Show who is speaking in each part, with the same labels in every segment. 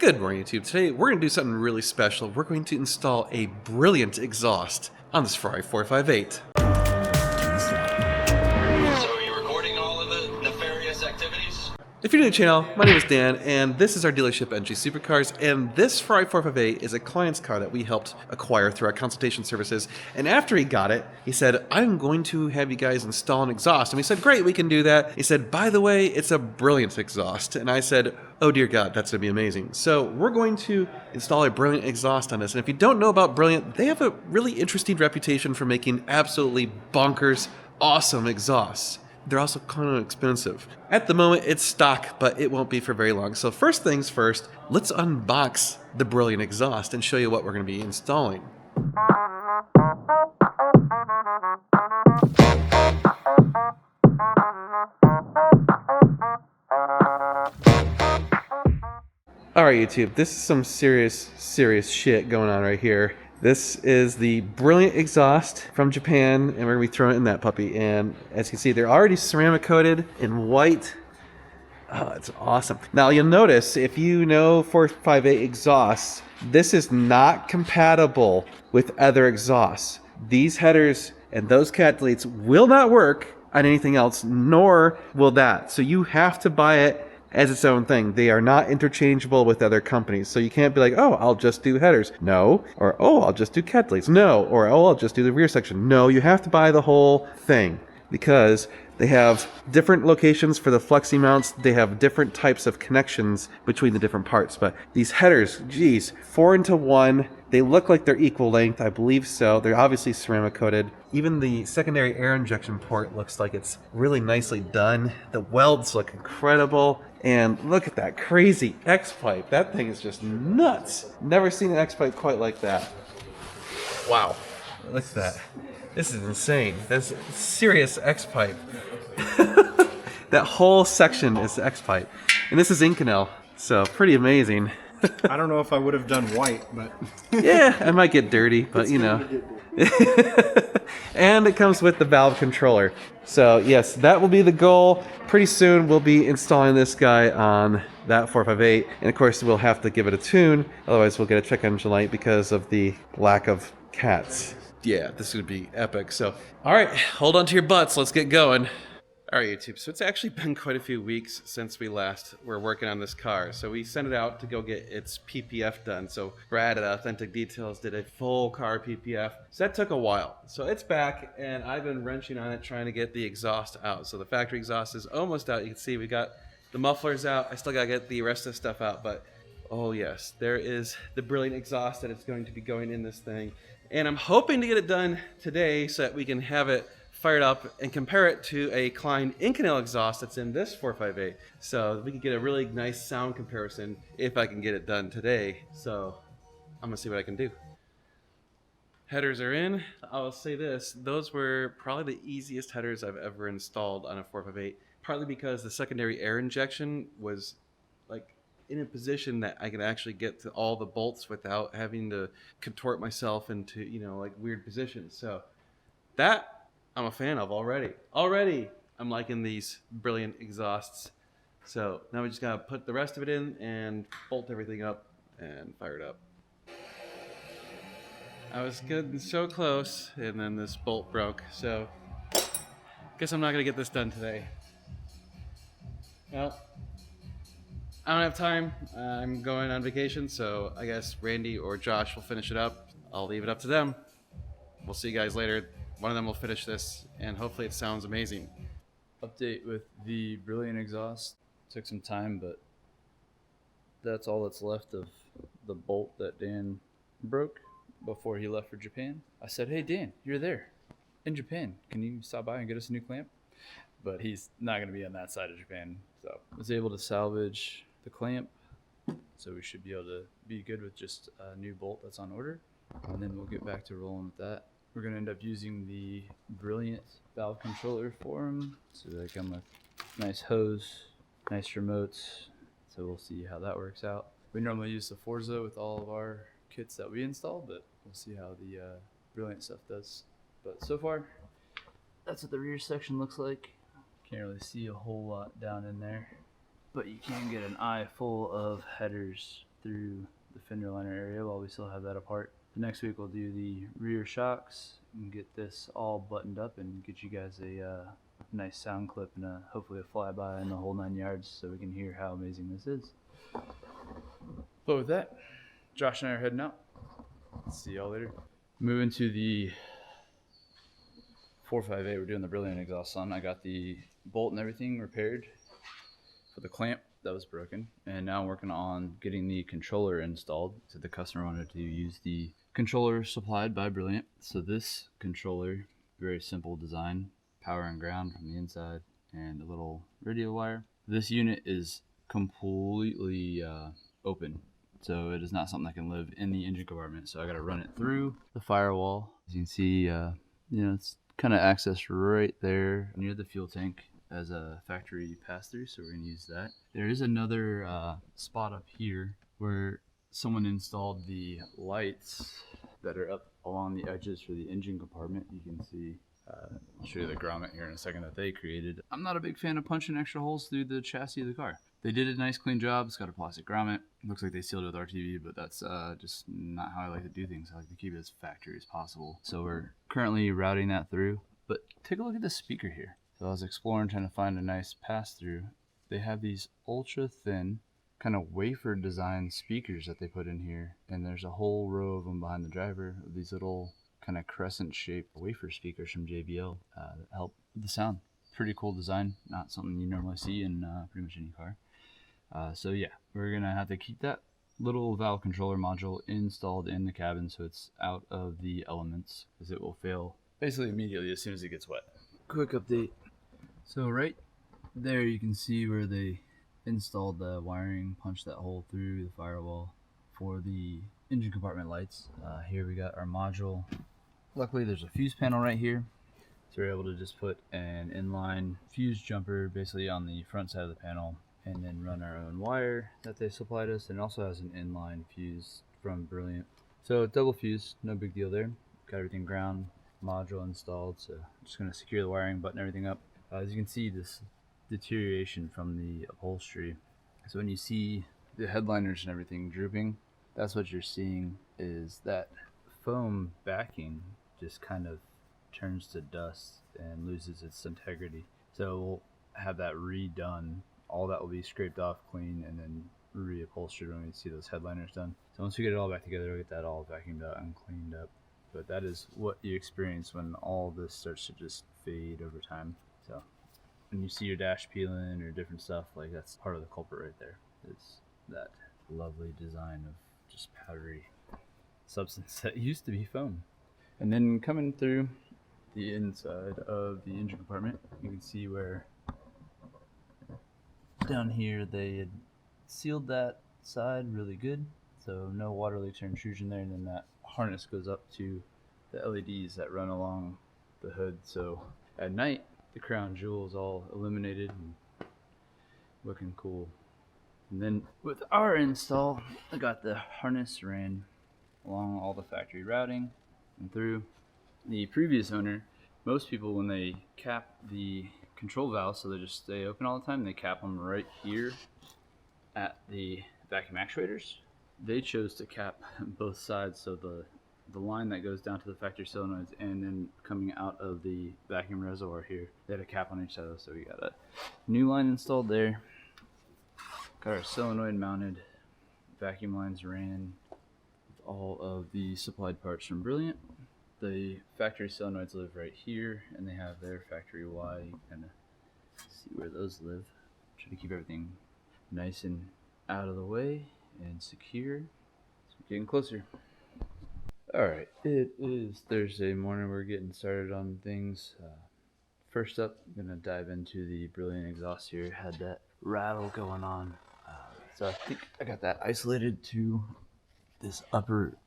Speaker 1: Good morning, YouTube. Today we're going to do something really special. We're going to install a brilliant exhaust on this Ferrari 458.
Speaker 2: So are you recording all of the nefarious activities?
Speaker 1: If you're new to the channel, my name is Dan, and this is our dealership, NG Supercars, and this Ferrari 458 is a client's car that we helped acquire through our consultation services. And after he got it, he said, I'm going to have you guys install an exhaust. And we said, great, we can do that. He said, by the way, it's a brilliant exhaust. And I said, oh dear God, that's going to be amazing. So we're going to install a brilliant exhaust on this. And if you don't know about Brilliant, they have a really interesting reputation for making absolutely bonkers, awesome exhausts. They're also kind of expensive. At the moment, it's stock, but it won't be for very long. So first things first, let's unbox the Brilliant exhaust and show you what we're going to be installing. Alright YouTube, this is some serious shit going on right here. This is the Brilliant exhaust from Japan, and we're going to be throwing it in that puppy. And as you can see, they're already ceramic coated in white. Oh, it's awesome. Now you'll notice, if you know 458 exhausts, this is not compatible with other exhausts. These headers and those cat deletes will not work on anything else, nor will that. So you have to buy it as its own thing. They are not interchangeable with other companies. So you can't be like, oh, I'll just do headers. No. Or, oh, I'll just do cat deletes. No. Or, oh, I'll just do the rear section. No, you have to buy the whole thing because they have different locations for the flexi mounts. They have different types of connections between the different parts. But these headers, geez, 4-into-1. They look like they're equal length. I believe so. They're obviously ceramic coated. Even the secondary air injection port looks like it's really nicely done. The welds look incredible. And look at that crazy X-pipe. That thing is just nuts. Never seen an X-pipe quite like that. Wow. Look at that. This is insane. That's serious X-pipe. That whole section is X-pipe. And this is Inconel, so pretty amazing.
Speaker 3: I don't know if I would have done white, but...
Speaker 1: Yeah, I might get dirty, but you know. And it comes with the valve controller. So yes, that will be the goal. Pretty soon we'll be installing this guy on that 458. And of course we'll have to give it a tune. Otherwise we'll get a check engine light because of the lack of cats. Yeah, this is going to be epic. So, alright, hold on to your butts. Let's get going. Alright YouTube, so it's actually been quite a few weeks since we last were working on this car. So we sent it out to go get its PPF done. So Brad at Authentic Details did a full car PPF. So that took a while. So it's back and I've been wrenching on it trying to get the exhaust out. So the factory exhaust is almost out. You can see we got the mufflers out. I still got to get the rest of the stuff out. But oh yes, there is the Brilliant exhaust that is going to be going in this thing. And I'm hoping to get it done today so that we can have it fired up and compare it to a Klein Inconel exhaust that's in this 458. So we can get a really nice sound comparison if I can get it done today. So I'm gonna see what I can do. Headers are in. I'll say this, those were probably the easiest headers I've ever installed on a 458, partly because the secondary air injection was like in a position that I could actually get to all the bolts without having to contort myself into, you know, like weird positions. So that I'm a fan of already. Already, I'm liking these Brilliant exhausts. So now we just gotta put the rest of it in and bolt everything up and fire it up. I was getting so close, and then this bolt broke. So, guess I'm not gonna get this done today. Well, I don't have time. I'm going on vacation, so I guess Randy or Josh will finish it up. I'll leave it up to them. We'll see you guys later. One of them will finish this, and hopefully it sounds amazing.
Speaker 4: Update with the Brilliant exhaust. Took some time, but that's all that's left of the bolt that Dan broke before he left for Japan. I said, hey Dan, you're there in Japan. Can you stop by and get us a new clamp? But he's not going to be on that side of Japan. So I was able to salvage the clamp. So we should be able to be good with just a new bolt that's on order. And then we'll get back to rolling with that. We're going to end up using the Brilliant valve controller for them. So they come with nice hose, nice remotes. So we'll see how that works out. We normally use the Forza with all of our kits that we install, but we'll see how the Brilliant stuff does. But so far, that's what the rear section looks like. Can't really see a whole lot down in there, but you can get an eye full of headers through the fender liner area while we still have that apart. The next week we'll do the rear shocks and get this all buttoned up and get you guys a nice sound clip and hopefully a flyby in the whole 9 yards so we can hear how amazing this is. But with that, Josh and I are heading out. See y'all later. Moving to the 458, we're doing the Brilliant exhaust on. I got the bolt and everything repaired for the clamp that was broken, and now I'm working on getting the controller installed. So the customer wanted to use the controller supplied by Brilliant. So this controller, very simple design, power and ground from the inside and a little radio wire. This unit is completely open, so it is not something that can live in the engine compartment. So I got to run it through the firewall. As you can see, it's kind of accessed right there near the fuel tank as a factory pass-through, so we're going to use that. There is another spot up here where someone installed the lights that are up along the edges for the engine compartment. You can see, I'll show you the grommet here in a second that they created. I'm not a big fan of punching extra holes through the chassis of the car. They did a nice clean job. It's got a plastic grommet. Looks like they sealed it with RTV, but that's just not how I like to do things. I like to keep it as factory as possible. So we're currently routing that through, but take a look at the speaker here. So I was exploring, trying to find a nice pass-through. They have these ultra-thin, kind of wafer design speakers that they put in here, and there's a whole row of them behind the driver of these little kind of crescent-shaped wafer speakers from JBL that help with the sound. Pretty cool design, not something you normally see in pretty much any car. So yeah, we're gonna have to keep that little valve controller module installed in the cabin so it's out of the elements, because it will fail basically immediately as soon as it gets wet. Quick update. So right there you can see where they installed the wiring, punched that hole through the firewall for the engine compartment lights. Here we got our module. Luckily there's a fuse panel right here, so we're able to just put an inline fuse jumper basically on the front side of the panel and then run our own wire that they supplied us, and also has an inline fuse from Brilliant. So double fuse, no big deal there. Got everything ground, module installed, so I'm just going to secure the wiring, button everything up. As you can see, this deterioration from the upholstery. So when you see the headliners and everything drooping, that's what you're seeing, is that foam backing just kind of turns to dust and loses its integrity. So we'll have that redone. All that will be scraped off clean and then reupholstered when we see those headliners done. So once we get it all back together, we'll get that all vacuumed out and cleaned up. But that is what you experience when all this starts to just fade over time. So when you see your dash peeling or different stuff, like, that's part of the culprit right there. It's that lovely design of just powdery substance that used to be foam. And then coming through the inside of the engine compartment, you can see where down here they had sealed that side really good, so no water leaks or intrusion there, and then that harness goes up to the LEDs that run along the hood, so at night the crown jewel is all illuminated and looking cool. And then with our install, I got the harness ran along all the factory routing and through. The previous owner, most people, when they cap the control valves so they just stay open all the time, they cap them right here at the vacuum actuators. They chose to cap both sides, so the line that goes down to the factory solenoids and then coming out of the vacuum reservoir here, they had a cap on each side of those. So we got a new line installed there, got our solenoid mounted, vacuum lines ran with all of the supplied parts from Brilliant. The factory solenoids live right here, and they have their factory Y. You can kind of see where those live. Try to keep everything nice and out of the way and secure. So we're getting closer. Alright, it is Thursday morning. We're getting started on things. First up, I'm going to dive into the Brilliant exhaust here. Had that rattle going on. So I think I got that isolated to this upper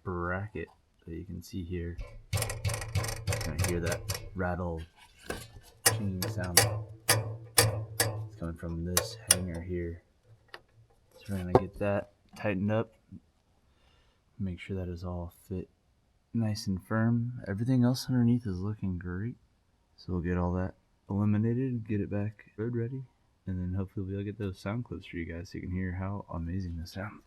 Speaker 4: bracket that you can see here. Kind of hear that rattle chinging sound. It's coming from this hanger here. So we're going to get that tightened up. Make sure that is all fit nice and firm. Everything else underneath is looking great. So we'll get all that eliminated, get it back road ready, and then hopefully we'll be able to get those sound clips for you guys so you can hear how amazing this sounds.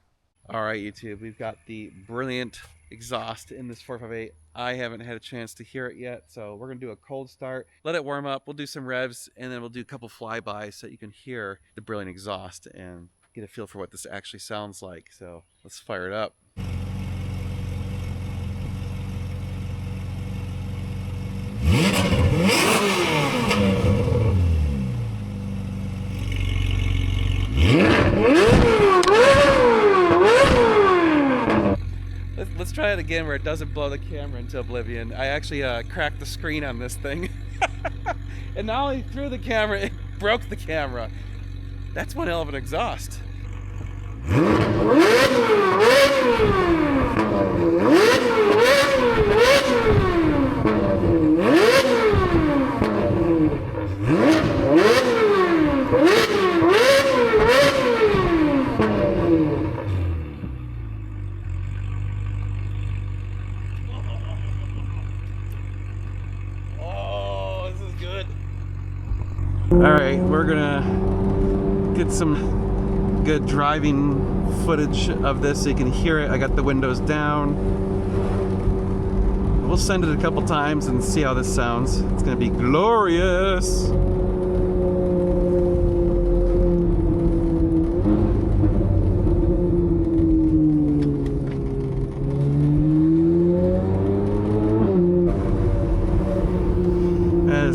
Speaker 1: All right, YouTube, we've got the brilliant exhaust in this 458. I haven't had a chance to hear it yet, so we're gonna do a cold start, let it warm up, we'll do some revs, and then we'll do a couple flybys so you can hear the brilliant exhaust and get a feel for what this actually sounds like. So let's fire it up. Let's try it again where it doesn't blow the camera into oblivion. I actually cracked the screen on this thing. And not only threw the camera, it broke the camera. That's one hell of an exhaust. Alright, we're gonna get some good driving footage of this so you can hear it. I got the windows down. We'll send it a couple times and see how this sounds. It's gonna be glorious!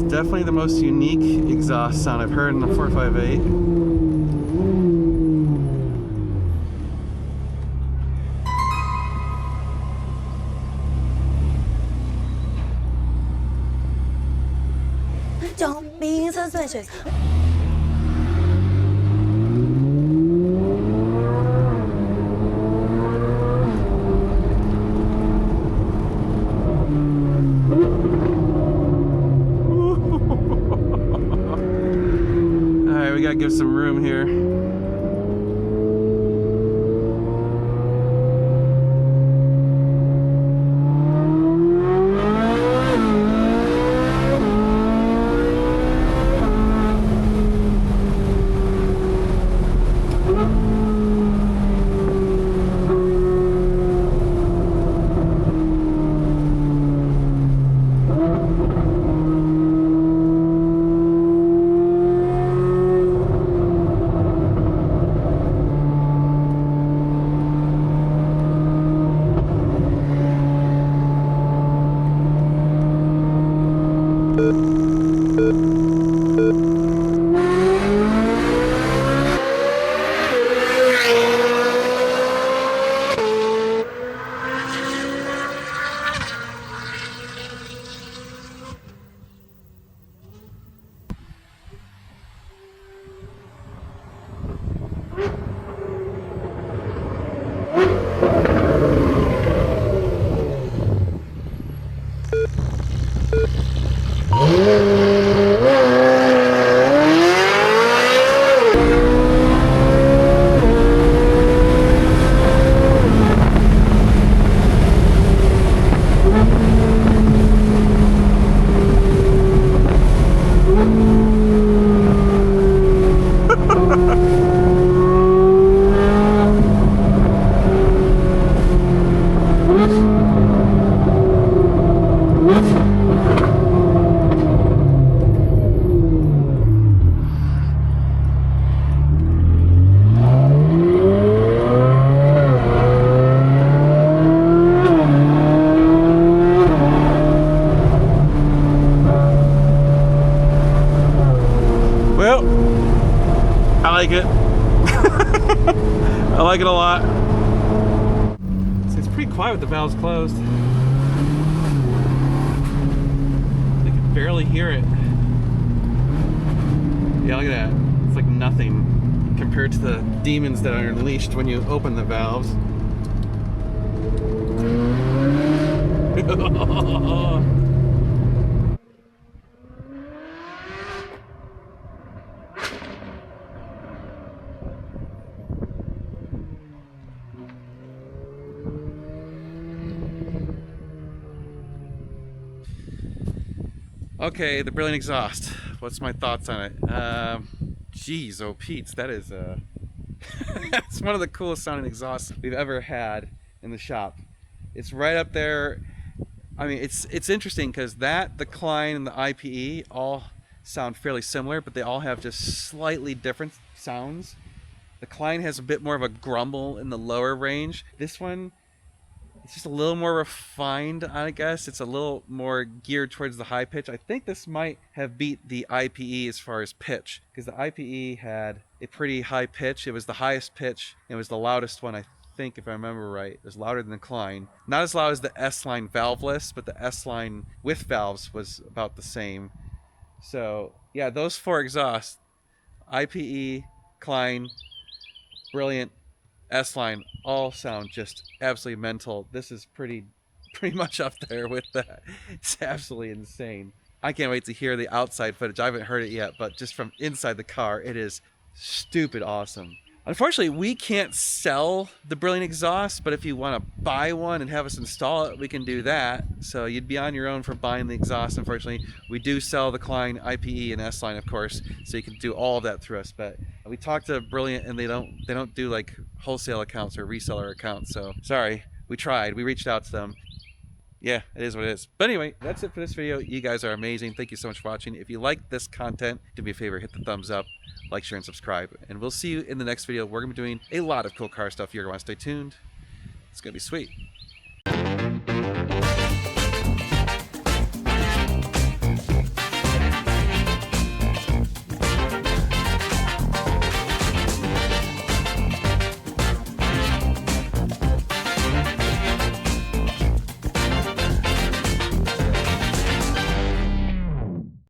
Speaker 1: Definitely the most unique exhaust sound I've heard in the 458.
Speaker 5: Don't be suspicious.
Speaker 1: Alright, we gotta give some room here. Well, I like it. I like it a lot. So it's pretty quiet with the valves closed. I can barely hear it. Yeah, look at that. It's like nothing compared to the demons that are unleashed when you open the valves. Okay, the brilliant exhaust. What's my thoughts on it? Geez, oh Pete's, that is It's one of the coolest sounding exhausts we've ever had in the shop. It's right up there. I mean, it's interesting because the Klein and the IPE all sound fairly similar, but they all have just slightly different sounds. The Klein has a bit more of a grumble in the lower range. This one, it's just a little more refined, I guess. It's a little more geared towards the high pitch. I think this might have beat the IPE as far as pitch, because the IPE had a pretty high pitch. It was the highest pitch. It was the loudest one, I think, if I remember right. It was louder than the Klein. Not as loud as the S-Line valveless, but the S-Line with valves was about the same. So, yeah, those 4 exhausts, IPE, Klein, Brilliant, S-Line, all sound just absolutely mental. This is pretty much up there with that. It's absolutely insane. I can't wait to hear the outside footage. I haven't heard it yet, but just from inside the car, it is stupid awesome. Unfortunately, we can't sell the Brilliant exhaust, but if you want to buy one and have us install it, we can do that. So you'd be on your own for buying the exhaust. Unfortunately, we do sell the Klein, IPE, and S-Line, of course, so you can do all of that through us. But we talked to Brilliant, and they don't do like wholesale accounts or reseller accounts. So sorry, we tried. We reached out to them. Yeah, it is what it is. But anyway, that's it for this video. You guys are amazing. Thank you so much for watching. If you like this content, do me a favor, hit the thumbs up, like, share, and subscribe. And we'll see you in the next video. We're going to be doing a lot of cool car stuff. You're going to want to stay tuned. It's going to be sweet.